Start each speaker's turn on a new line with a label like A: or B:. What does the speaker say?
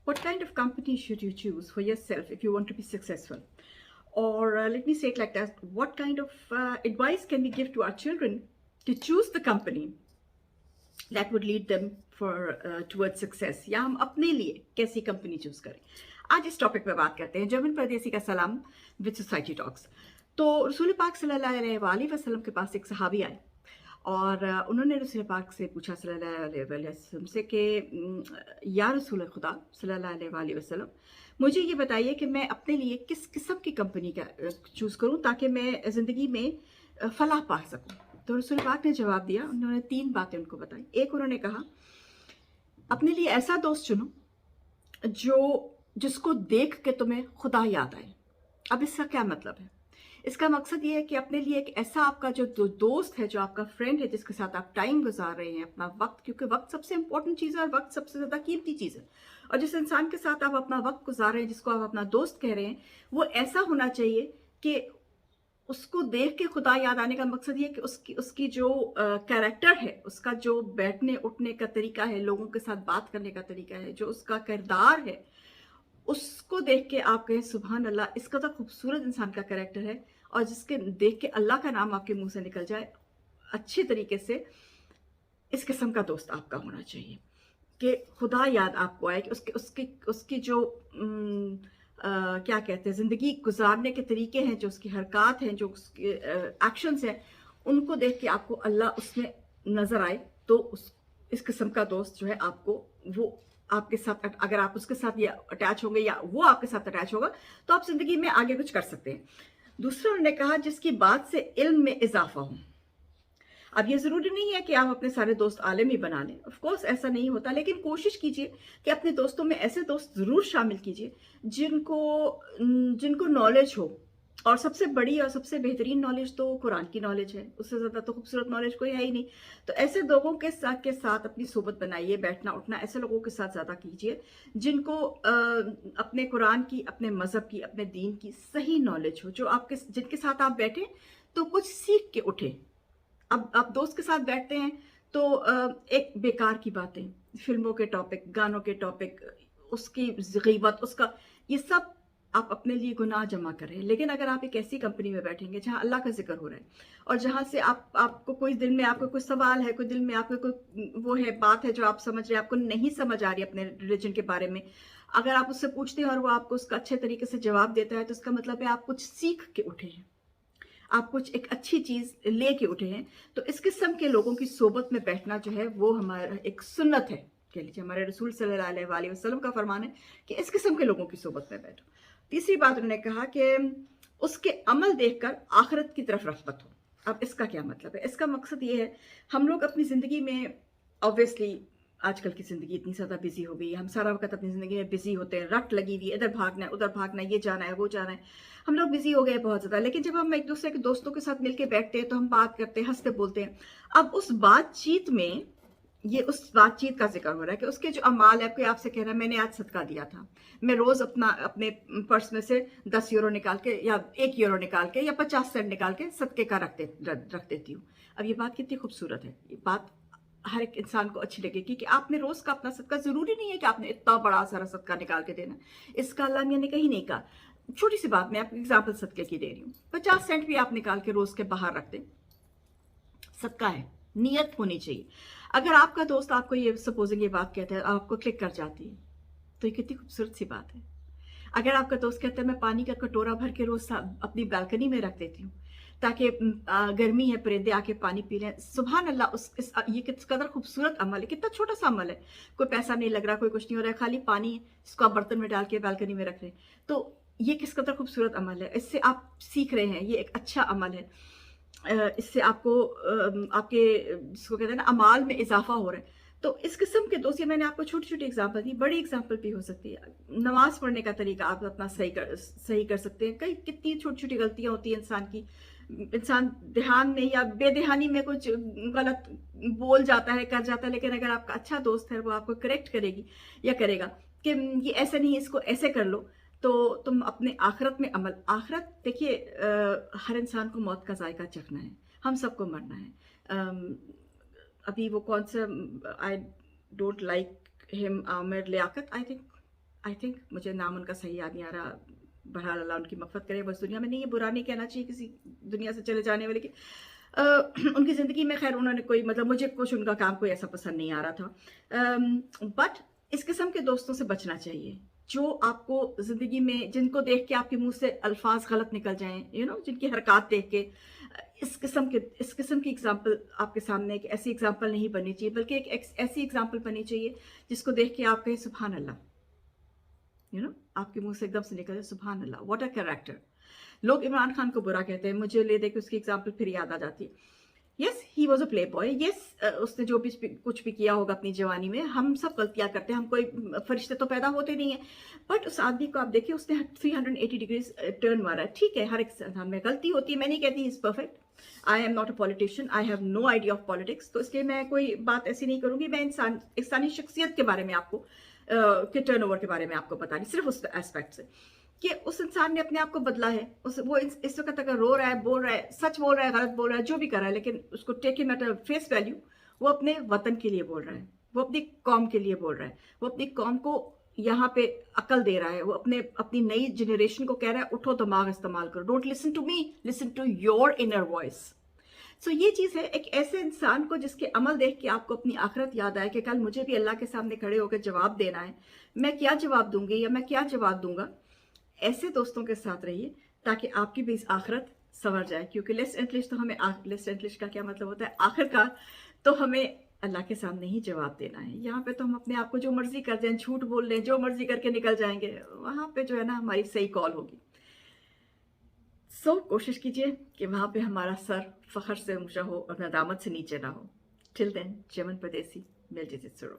A: what kind of company should you choose for yourself if you want to be successful? Or let me say it like that, what kind of advice can we give to our children to choose the company that would lead them for towards success? या हम अपने लिए कैसी company choose करें? आज इस topic पे बात करते हैं। जर्मन परदेसी का सलाम विद सोसाइटी टॉक्स। तो रसूल पाक सल्लल्लाहु अलैहि वसल्लम के पास एक सहाबी आए और उन्होंने रसूल पाक से पूछा सल्लल्लाहु अलैहि वसल्लम से कि या रसूल खुदा सल्लल्लाहु अलैहि वसल्लम, मुझे ये बताइए कि मैं अपने लिए किस किस्म की कंपनी का चूज़ करूं ताकि मैं ज़िंदगी में फलाह पा सकूं। तो रसूल पाक ने जवाब दिया, उन्होंने 3 बातें उनको बताई। एक, उन्होंने कहा अपने लिए ऐसा दोस्त चुनो जिसको देख के तुम्हें खुदा याद आए। अब इसका क्या मतलब है? इसका मकसद ये है कि अपने लिए एक ऐसा आपका जो दोस्त है, जो आपका फ्रेंड है, जिसके साथ आप टाइम गुजार रहे हैं, अपना वक्त, क्योंकि वक्त सबसे इंपॉर्टेंट चीज़ है और वक्त सबसे ज़्यादा कीमती चीज़ है। और जिस इंसान के साथ आप अपना वक्त गुजार रहे हैं, जिसको आप अपना दोस्त कह रहे हैं, वो ऐसा होना चाहिए कि उसको देख के खुदा याद आने का मकसद ये कि उसकी जो कैरेक्टर है, उसका जो बैठने उठने का तरीका है, लोगों के साथ बात करने का तरीका है, जो उसका किरदार है, उसको देख के आप कहें सुभान अल्लाह, इसका तो खूबसूरत इंसान का कैरेक्टर है, और जिसके देख के अल्लाह का नाम आपके मुंह से निकल जाए अच्छे तरीके से। इस किस्म का दोस्त आपका होना चाहिए कि खुदा याद आपको आए, कि उसकी जो क्या कहते हैं, ज़िंदगी गुजारने के तरीके हैं, जो उसकी हरकत हैं, जो उसके एक्शंस हैं, उनको देख के आपको अल्लाह उसमें नज़र आए। तो इस किस्म का दोस्त जो है आपको, वो आपके साथ, अगर आप उसके साथ या अटैच होंगे या वो आपके साथ अटैच होगा, तो आप ज़िंदगी में आगे कुछ कर सकते हैं। दूसरा, उन्होंने कहा जिसकी बात से इल्म में इजाफा हो। अब ये ज़रूरी नहीं है कि आप अपने सारे दोस्त आलिम ही बना लें, ऑफ कोर्स ऐसा नहीं होता, लेकिन कोशिश कीजिए कि अपने दोस्तों में ऐसे दोस्त ज़रूर शामिल कीजिए जिनको नॉलेज हो। और सबसे बड़ी और सबसे बेहतरीन नॉलेज तो कुरान की नॉलेज है, उससे ज़्यादा तो खूबसूरत नॉलेज कोई है ही नहीं। तो ऐसे लोगों के साथ अपनी सोबत बनाइए, बैठना उठना ऐसे लोगों के साथ ज़्यादा कीजिए जिनको अपने कुरान की, अपने मज़हब की, अपने दीन की सही नॉलेज हो, जिनके साथ आप बैठें तो कुछ सीख के उठें। अब आप दोस्त के साथ बैठते हैं तो एक बेकार की बातें, फिल्मों के टॉपिक, गानों के टॉपिक, उसकी गीबत, उसका, ये सब आप अपने लिए गुनाह जमा कर रहे हैं। लेकिन अगर आप एक ऐसी कंपनी में बैठेंगे जहां अल्लाह का जिक्र हो रहा है और जहां से आपको कोई दिल में आपको कोई सवाल है, कोई दिल में आपको कोई वो है, बात है जो आप समझ रहे हैं, आपको नहीं समझ आ रही अपने रिलीजन के बारे में, अगर आप उससे पूछते हैं और वो आपको उसका अच्छे तरीके से जवाब देता है, तो इसका मतलब है आप कुछ सीख के उठे हैं, आप कुछ एक अच्छी चीज लेके उठे हैं। तो इस किस्म के लोगों की सोबत में बैठना जो है वो हमारा एक सुन्नत है, कह लीजिए हमारे रसूल सल्लल्लाहु अलैहि वसल्लम का फरमान है कि इस किस्म के लोगों की सोबत में बैठो। तीसरी बात उन्होंने कहा कि उसके अमल देखकर आखिरत की तरफ रग़बत हो। अब इसका क्या मतलब है? इसका मकसद ये है, हम लोग अपनी ज़िंदगी में ऑब्वियसली आजकल की ज़िंदगी इतनी ज़्यादा बिजी हो गई है, हम सारा वक्त अपनी ज़िंदगी में बिजी होते हैं, रट लगी हुई है, इधर भागना है, उधर भागना है, ये जाना है, वो जाना है, हम लोग बिजी हो गए बहुत ज़्यादा। लेकिन जब हम एक दूसरे के दोस्तों के साथ मिलकर बैठते हैं तो हम बात करते हैं, हंसते बोलते हैं। अब उस बातचीत में उस बातचीत का जिक्र हो रहा है कि उसके जो अमाल है, कोई आपसे कह रहा है मैंने आज सदका दिया था, मैं रोज अपने पर्स में से 10 यूरो निकाल के या 1 यूरो निकाल के या 50 सेंट निकाल के सदके का रख देती हूँ। अब ये बात कितनी खूबसूरत है, ये बात हर एक इंसान को अच्छी लगेगी कि आपने रोज का अपना सदका, जरूरी नहीं है कि आपने इतना बड़ा सारा सदका निकाल के देना, इसका अल्लाह मियां ने कहीं नहीं कहा। छोटी सी बात, मैं आपको एग्जाम्पल सदके की दे रही हूँ, 50 सेंट भी आप निकाल के रोज के बाहर रख दें, सदका है, नियत होनी चाहिए। अगर आपका दोस्त आपको ये सपोजिंग ये बात कहता है, आपको क्लिक कर जाती है, तो ये कितनी खूबसूरत सी बात है। अगर आपका दोस्त कहता है मैं पानी का कटोरा भर के रोज अपनी बालकनी में रख देती हूँ ताकि गर्मी है, परिंदे आके पानी पी लें, सुभान अल्लाह, ये किस कदर खूबसूरत अमल है, कितना छोटा सा अमल है, कोई पैसा नहीं लग रहा, कोई कुछ नहीं हो रहा है, खाली पानी इसको आप बर्तन में डाल के बालकनी में रख रहे हैं। तो ये किस कदर खूबसूरत अमल है, इससे आप सीख रहे हैं, ये एक अच्छा अमल है। इससे आपको आपके जिसको कहते हैं ना अमाल में इजाफा हो रहा है। तो इस किस्म के दोस्त, ये मैंने आपको छोटी छोटी एग्जांपल दी, बड़ी एग्जांपल भी हो सकती है। नमाज पढ़ने का तरीका आप अपना सही कर सकते हैं। कई कितनी छोटी छोटी गलतियां होती हैं इंसान की, इंसान ध्यान में या बेध्यानी में कुछ गलत बोल जाता है, कर जाता है, लेकिन अगर आपका अच्छा दोस्त है वो आपको करेक्ट करेगी या करेगा कि ये ऐसे नहीं, इसको ऐसे कर लो, तो तुम अपने आखिरत में अमल, आखिरत देखिए, हर इंसान को मौत का जायका चखना है, हम सबको मरना है। अभी वो कौन सा, I don't like him, Aamir Liaquat, I think, I think, मुझे नाम उनका सही याद नहीं आ रहा, बहरहाल अल्लाह उनकी मग़फ़िरत करे, वो इस दुनिया में नहीं है, बुरा नहीं कहना चाहिए किसी दुनिया से चले जाने वाले की। अ, उनकी ज़िंदगी में ख़ैर उन्होंने कोई मतलब मुझे कुछ उनका काम कोई ऐसा पसंद नहीं आ रहा था। बट इस किस्म के दोस्तों से बचना चाहिए, जो आपको ज़िंदगी में जिनको देख के आपके मुँह से अल्फ़ाज़ गलत निकल जाएँ, जिनकी हरकत देख के इस किस्म की एग्ज़ाम्पल आपके सामने एक ऐसी एग्ज़ाम्पल नहीं बननी चाहिए, बल्कि एक ऐसी एग्ज़ाम्पल बननी चाहिए जिसको देख के आप कहें सुभान अल्लाह, आपके मुँह से एकदम से निकल जाए सुभान अल्लाह, व्हाट अ कैरेक्टर। लोग इमरान खान को बुरा कहते हैं, मुझे ले दे के उसकी एग्ज़ाम्पल फिर याद आ जाती है। Yes, he was a play boy, yes, उसने जो भी कुछ भी किया होगा अपनी जवानी में, हम सब गलतियाँ करते हैं, हम कोई फरिश्ते तो पैदा होते नहीं हैं। बट उस आदमी को आप देखिए, उसने 380 डिग्रीज़ टर्न मारा है। ठीक है, हर एक इंसान में गलती होती है, मैं नहीं कहती he is perfect. I am not a politician, I have no idea of politics, तो इसलिए मैं कोई बात ऐसी नहीं करूँगी। मैं इंसानी शख्सियत के बारे में आपको के टर्नओवर के बारे में आपको बता रही, सिर्फ़ उस एस्पेक्ट से कि उस इंसान ने अपने आप को बदला है। वो इस वक़्त अगर रो रहा है, बोल रहा है, सच बोल रहा है, गलत बोल रहा है, जो भी कर रहा है, लेकिन उसको take him at a face value, वो अपने वतन के लिए बोल रहा है, वो अपनी कौम के लिए बोल रहा है, वो अपनी कौम को यहाँ पे अकल दे रहा है, वो अपनी नई जनरेशन को कह रहा है, उठो दिमाग इस्तेमाल करो, don't listen to me, listen to your inner voice. So ये चीज़ है, एक ऐसे इंसान को जिसके अमल देख के आपको अपनी आखिरत याद आए कि कल मुझे भी अल्लाह के सामने खड़े होकर जवाब देना है, मैं क्या जवाब दूंगी या मैं क्या जवाब दूंगा। ऐसे दोस्तों के साथ रहिए ताकि आपकी भी इस आखिरत संवर जाए, क्योंकि लेस एंड तो हमें लेस एंड का क्या मतलब होता है, आखिरकार तो हमें अल्लाह के सामने ही जवाब देना है। यहाँ पे तो हम अपने आप को जो मर्जी कर दें, झूठ बोल लें, जो मर्जी करके निकल जाएंगे, वहाँ पे जो है ना हमारी सही कॉल होगी। सो कोशिश कीजिए कि वहाँ पे हमारा सर फ़ख्र से ऊँचा हो और नदामत से नीचे ना हो। टिल देन, चमन परदेसी, मिल जिसे सुरों।